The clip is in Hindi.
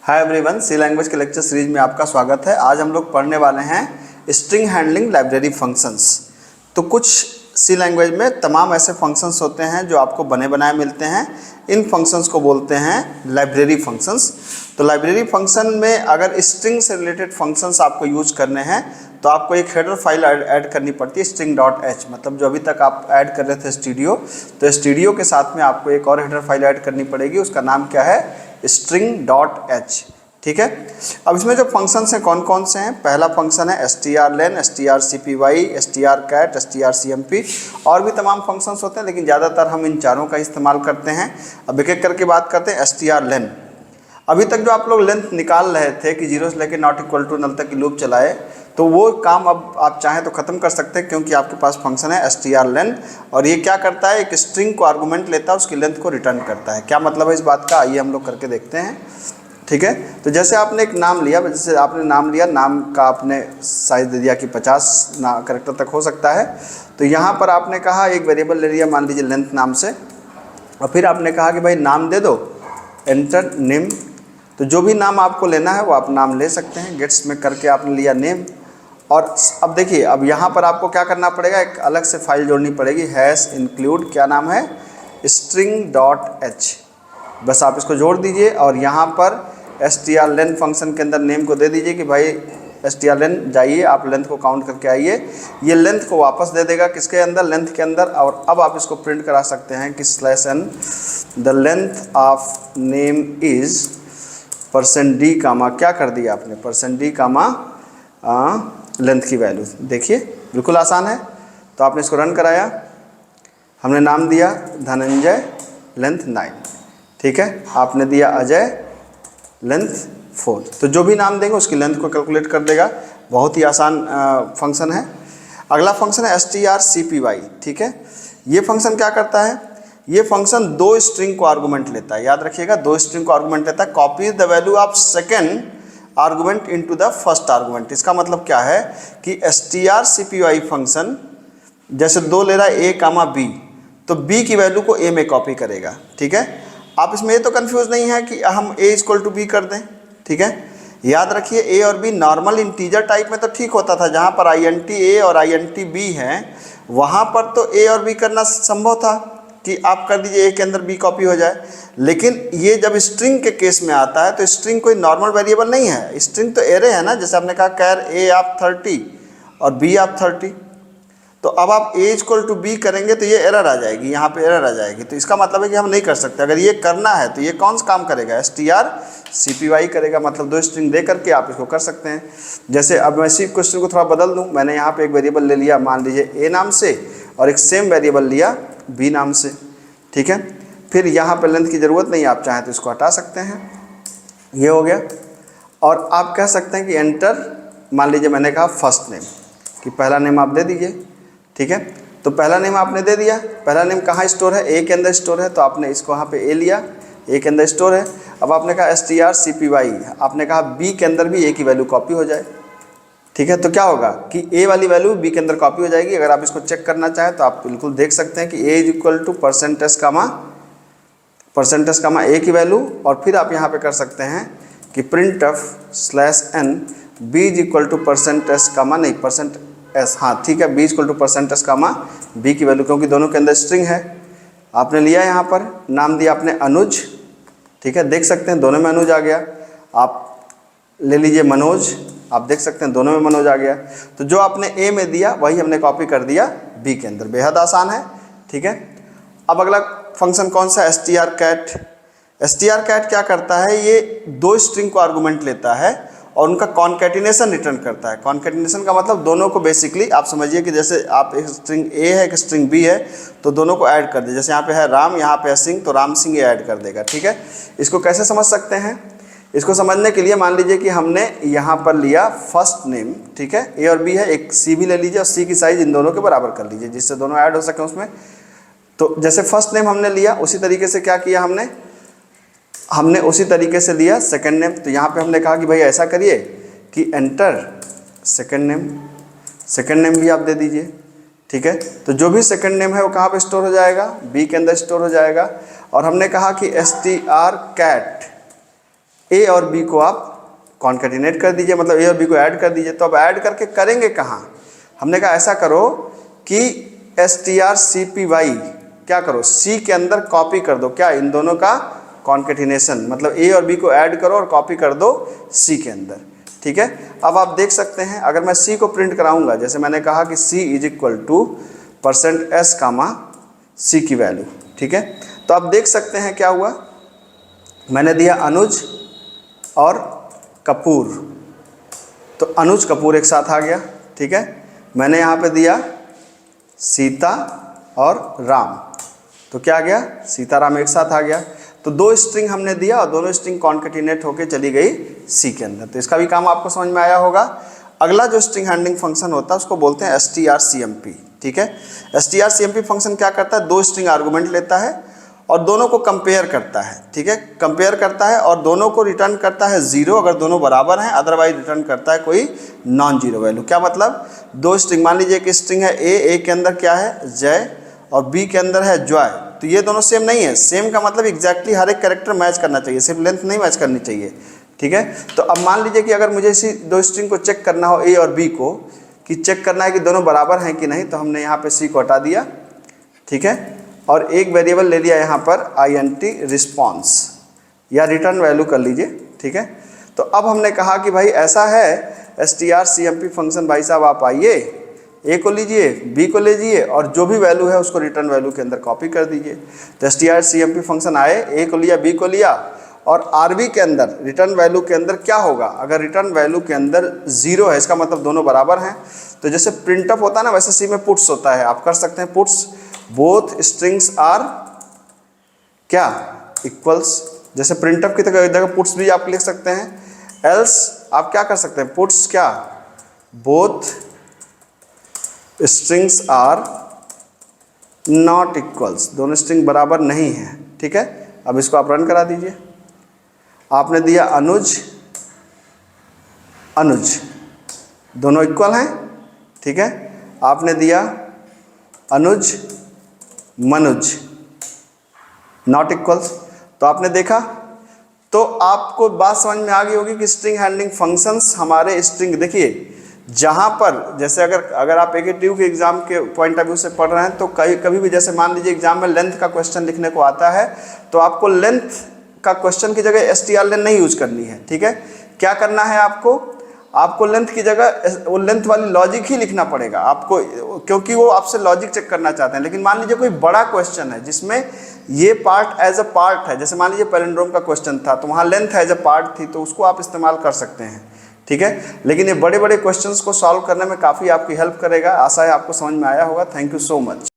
हाय एवरीवन, सी लैंग्वेज के लेक्चर सीरीज में आपका स्वागत है। आज हम लोग पढ़ने वाले हैं स्ट्रिंग हैंडलिंग लाइब्रेरी फंक्शंस। तो कुछ सी लैंग्वेज में तमाम ऐसे फंक्शंस होते हैं जो आपको बने बनाए मिलते हैं। इन फंक्शंस को बोलते हैं लाइब्रेरी फंक्शंस। तो लाइब्रेरी फंक्शन में अगर स्ट्रिंग से रिलेटेड फंक्शंस आपको यूज करने हैं तो आपको एक हेडर फाइल ऐड करनी पड़ती है string.h। मतलब जो अभी तक आप ऐड कर रहे थे स्टूडियो, तो स्टूडियो के साथ में आपको एक और हेडर फाइल ऐड करनी पड़ेगी। उसका नाम क्या है? string.h। ठीक है। अब इसमें जो फंक्शंस हैं कौन कौन से हैं? पहला फंक्शन है strlen, strcpy, strcat, strcmp। और भी तमाम फंक्शंस होते हैं लेकिन ज़्यादातर हम इन चारों का इस्तेमाल करते हैं। अब एक एक करके बात करते हैं। strlen, अभी तक जो आप लोग लेंथ निकाल रहे थे कि जीरो से लेकर नॉट इक्वल टू नल तक की लूप चलाए, तो वो काम अब आप चाहें तो ख़त्म कर सकते हैं, क्योंकि आपके पास फंक्शन है strlen और ये क्या करता है? एक स्ट्रिंग को आर्गूमेंट लेता है, उसकी लेंथ को रिटर्न करता है। क्या मतलब है इस बात का? आइए हम लोग करके देखते हैं। ठीक है। तो जैसे आपने एक नाम लिया, जैसे आपने नाम लिया, नाम का आपने साइज दे दिया कि 50 कैरेक्टर तक हो सकता है। तो यहाँ पर आपने कहा एक वेरिएबल ले लिया, मान लीजिए लेंथ नाम से, और फिर आपने कहा कि भाई नाम दे दो, एंटर नेम। तो जो भी नाम आपको लेना है वो आप नाम ले सकते हैं। गेट्स में करके आपने लिया नेम। और अब देखिए, अब यहाँ पर आपको क्या करना पड़ेगा? एक अलग से फाइल जोड़नी पड़ेगी, हैश इंक्लूड, क्या नाम है? string.h। बस आप इसको जोड़ दीजिए और यहाँ पर strlen फंक्शन के अंदर नेम को दे दीजिए कि भाई strlen जाइए, आप लेंथ को काउंट करके आइए। ये लेंथ को वापस दे देगा किसके अंदर? लेंथ के अंदर। और अब आप इसको प्रिंट करा सकते हैं कि /n the length of name is %d कामा, क्या कर दिया आपने? %d कामा लेंथ की वैल्यू। देखिए बिल्कुल आसान है। तो आपने इसको रन कराया, हमने नाम दिया धनंजय, लेंथ 9। ठीक है। आपने दिया अजय, लेंथ 4। तो जो भी नाम देंगे उसकी लेंथ को कैलकुलेट कर देगा। बहुत ही आसान फंक्शन है। अगला फंक्शन है strcpy। ठीक है। ये फंक्शन क्या करता है? ये फंक्शन दो स्ट्रिंग को आर्गूमेंट लेता है। याद रखिएगा, दो स्ट्रिंग को आर्गूमेंट लेता है। Copy the value of second argument into the first argument. इसका मतलब क्या है कि strcpy फंक्शन जैसे दो ले रहा है a कामा b, तो b की वैल्यू को a में कॉपी करेगा। ठीक है। आप इसमें ये तो कंफ्यूज नहीं है कि हम a इक्वल टू b कर दें। ठीक है। याद रखिए, a और b नॉर्मल इंटीजर टाइप में तो ठीक होता था, जहाँ पर int a और int b है वहाँ पर तो a और b करना संभव था कि आप कर दीजिए a के अंदर b कॉपी हो जाए। लेकिन ये जब स्ट्रिंग के केस में आता है तो स्ट्रिंग कोई नॉर्मल वेरिएबल नहीं है, स्ट्रिंग तो एरे है ना। जैसे आपने कहा कैर a आप 30 और b आप 30, तो अब आप a इक्वल टू b करेंगे तो ये एरर आ जाएगी, यहाँ पे एरर आ जाएगी। तो इसका मतलब है कि हम नहीं कर सकते। अगर ये करना है तो ये कौन सा काम करेगा? strcpy करेगा। मतलब दो स्ट्रिंग दे करके आप इसको कर सकते हैं। जैसे अब मैं इसी क्वेश्चन को थोड़ा बदल दूँ, मैंने यहाँ पे एक वेरिएबल ले लिया, मान लीजिए a नाम से, और एक सेम वेरिएबल लिया b नाम से। ठीक है। फिर यहाँ पर लेंथ की ज़रूरत नहीं, आप चाहें तो इसको हटा सकते हैं। ये हो गया। और आप कह सकते हैं कि एंटर, मान लीजिए मैंने कहा फर्स्ट नेम, कि पहला नेम आप दे दीजिए। ठीक है। तो पहला नेम आपने दे दिया। पहला नेम कहाँ स्टोर है? ए के अंदर स्टोर है, तो आपने इसको यहाँ पे ए लिया, ए के अंदर स्टोर है। अब आपने कहा strcpy, आपने कहा बी के अंदर भी ए की वैल्यू कॉपी हो जाए। ठीक है। तो क्या होगा कि ए वाली वैल्यू बी के अंदर कॉपी हो जाएगी। अगर आप इसको चेक करना चाहें तो आप बिल्कुल देख सकते हैं कि a is equal to % comma a की वैल्यू, और फिर आप यहाँ पे कर सकते हैं कि printf/n b is equal to %s comma, नहीं %s, हाँ ठीक है, b equal to %s comma b की वैल्यू, क्योंकि दोनों के अंदर स्ट्रिंग है। आपने लिया, यहाँ पर नाम दिया आपने अनुज। ठीक है। देख सकते हैं दोनों में अनुज आ गया। आप ले लीजिए मनोज, आप देख सकते हैं दोनों में मनोज आ गया। तो जो आपने a में दिया वही हमने कॉपी कर दिया b के अंदर। बेहद आसान है। ठीक है। अब अगला फंक्शन कौन सा? strcat। strcat क्या करता है? ये दो स्ट्रिंग को आर्गूमेंट लेता है और उनका कॉन्कैटिनेशन रिटर्न करता है। कॉन्कैटिनेशन का मतलब दोनों को बेसिकली आप समझिए कि जैसे आप एक स्ट्रिंग a है, एक स्ट्रिंग b है, तो दोनों को ऐड कर दीजिए। जैसे यहाँ पे है राम, यहाँ पे है सिंह, तो राम सिंह ये ऐड कर देगा। ठीक है। इसको कैसे समझ सकते हैं? इसको समझने के लिए मान लीजिए कि हमने यहाँ पर लिया फर्स्ट नेम। ठीक है। ए और बी है, एक सी भी ले लीजिए और सी की साइज इन दोनों के बराबर कर लीजिए, जिससे दोनों ऐड हो सके उसमें। तो जैसे फर्स्ट नेम हमने लिया, उसी तरीके से क्या किया हमने उसी तरीके से लिया सेकंड नेम। तो यहाँ पे हमने कहा कि भाई ऐसा करिए कि एंटर सेकंड नेम भी आप दे दीजिए। ठीक है। तो जो भी सेकंड नेम है वो कहाँ पे स्टोर हो जाएगा? बी के अंदर स्टोर हो जाएगा। और हमने कहा कि strcat ए और बी को आप कॉन्केटिनेट कर दीजिए, मतलब ए और बी को ऐड कर दीजिए। तो अब ऐड करके करेंगे कहाँ? हमने कहा ऐसा करो कि strcpy क्या करो, सी के अंदर कॉपी कर दो। क्या? इन दोनों का कॉन्केटिनेशन, मतलब ए और बी को ऐड करो और कॉपी कर दो सी के अंदर। ठीक है, अब आप देख सकते हैं अगर मैं सी को प्रिंट कराऊंगा, जैसे मैंने कहा कि सी इज इक्वल टू %s कामा सी की वैल्यू। ठीक है, तो आप देख सकते हैं क्या हुआ, मैंने दिया अनुज और कपूर, तो अनुज कपूर एक साथ आ गया। ठीक है, मैंने यहाँ पे दिया सीता और राम, तो क्या आ गया, सीताराम एक साथ आ गया। तो दो स्ट्रिंग हमने दिया और दोनों स्ट्रिंग कॉन्केटिनेट होके चली गई सी के अंदर। तो इसका भी काम आपको समझ में आया होगा। अगला जो स्ट्रिंग हैंडलिंग फंक्शन होता है उसको बोलते हैं strcmp। ठीक है, strcmp फंक्शन क्या करता है, दो स्ट्रिंग आर्गूमेंट लेता है और दोनों को कंपेयर करता है। ठीक है, कंपेयर करता है और दोनों को रिटर्न करता है 0 अगर दोनों बराबर हैं, अदरवाइज रिटर्न करता है कोई नॉन जीरो वैल्यू। क्या मतलब, दो स्ट्रिंग, मान लीजिए एक स्ट्रिंग है ए के अंदर क्या है, जय, और बी के अंदर है जॉय, तो ये दोनों सेम नहीं है। सेम का मतलब एग्जैक्टली हर एक कैरेक्टर मैच करना चाहिए, सिर्फ लेंथ नहीं मैच करनी चाहिए। ठीक है, तो अब मान लीजिए कि अगर मुझे इसी दो स्ट्रिंग को चेक करना हो, ए और बी को, कि चेक करना है कि दोनों बराबर हैं कि नहीं, तो हमने यहाँ पे सी को हटा दिया। ठीक है, और एक वेरिएबल ले लिया यहाँ पर int रिस्पॉन्स, या रिटर्न वैल्यू कर लीजिए। ठीक है, तो अब हमने कहा कि भाई ऐसा है strcmp फंक्शन, भाई साहब आप आइए, ए को लीजिए, बी को लीजिए और जो भी वैल्यू है उसको रिटर्न वैल्यू के अंदर कॉपी कर दीजिए। तो strcmp फंक्शन आए, ए को लिया, बी को लिया, और आरबी के अंदर रिटर्न वैल्यू के अंदर क्या होगा, अगर रिटर्न वैल्यू के अंदर 0 है, इसका मतलब दोनों बराबर हैं। तो जैसे प्रिंटअप होता है ना, वैसे सी में पुट्स होता है, आप कर सकते हैं पुट्स बोथ स्ट्रिंग्स आर क्या, इक्वल्स। जैसे प्रिंटअप की जगह पुट्स भी आप लिख सकते हैं। एल्स आप क्या कर सकते हैं, पुट्स क्या, both strings are not equals, दोनों स्ट्रिंग बराबर नहीं है। ठीक है, अब इसको आप रन करा दीजिए। आपने दिया अनुज अनुज, दोनों इक्वल हैं। ठीक है, आपने दिया अनुज मनुज, नॉट इक्वल्स। तो आपने देखा, तो आपको बात समझ में आ गई होगी कि स्ट्रिंग हैंडलिंग फंक्शंस हमारे स्ट्रिंग, देखिए जहाँ पर जैसे अगर आप AKTU के एग्जाम के पॉइंट ऑफ व्यू से पढ़ रहे हैं, तो कभी भी जैसे मान लीजिए एग्जाम में लेंथ का क्वेश्चन लिखने को आता है, तो आपको लेंथ का क्वेश्चन की जगह strlen नहीं यूज करनी है। ठीक है, क्या करना है आपको लेंथ की जगह वो लेंथ वाली लॉजिक ही लिखना पड़ेगा आपको, क्योंकि वो आपसे लॉजिक चेक करना चाहते हैं। लेकिन मान लीजिए कोई बड़ा क्वेश्चन है जिसमें ये पार्ट एज अ पार्ट है, जैसे मान लीजिए पैलिंड्रोम का क्वेश्चन था, तो वहाँ लेंथ एज अ पार्ट थी, तो उसको आप इस्तेमाल कर सकते हैं। ठीक है, लेकिन ये बड़े बड़े क्वेश्चंस को सॉल्व करने में काफ़ी आपकी हेल्प करेगा। आशा है आपको समझ में आया होगा। Thank you so much.